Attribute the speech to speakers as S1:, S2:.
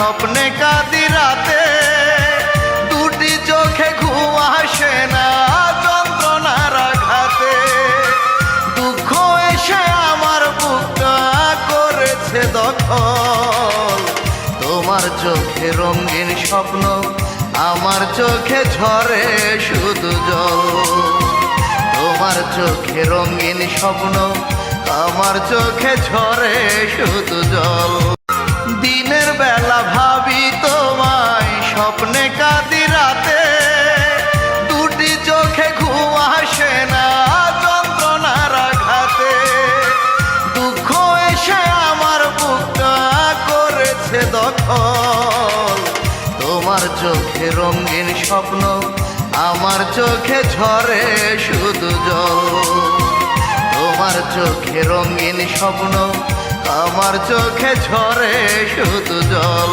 S1: স্বপ্নে কাঁদি রাতে, দুটি চোখে ঘুম আসে না যন্ত্রণার আঘাতে। দুঃখ এসে আমার বুকটা করেছে দখল, তোমার চোখে রঙিন স্বপ্ন, আমার চোখে ঝরে শুধু জল। তোমার চোখে রঙিন স্বপ্ন, আমার চোখে ঝরে শুধু জল। দিনের বেলা ভাবি তোমায়, স্বপ্নে কাঁদি রাতে, দুটি চোখে ঘুম আসে না যন্ত্রণার আঘাতে। দুঃখ এসে আমার বুকটা করেছে দখল, তোমার চোখে রঙিন স্বপ্ন, আমার চোখে ঝরে শুধু জল। তোমার চোখে রঙিন স্বপ্ন, আমার চোখে ঝরে শুধু জল।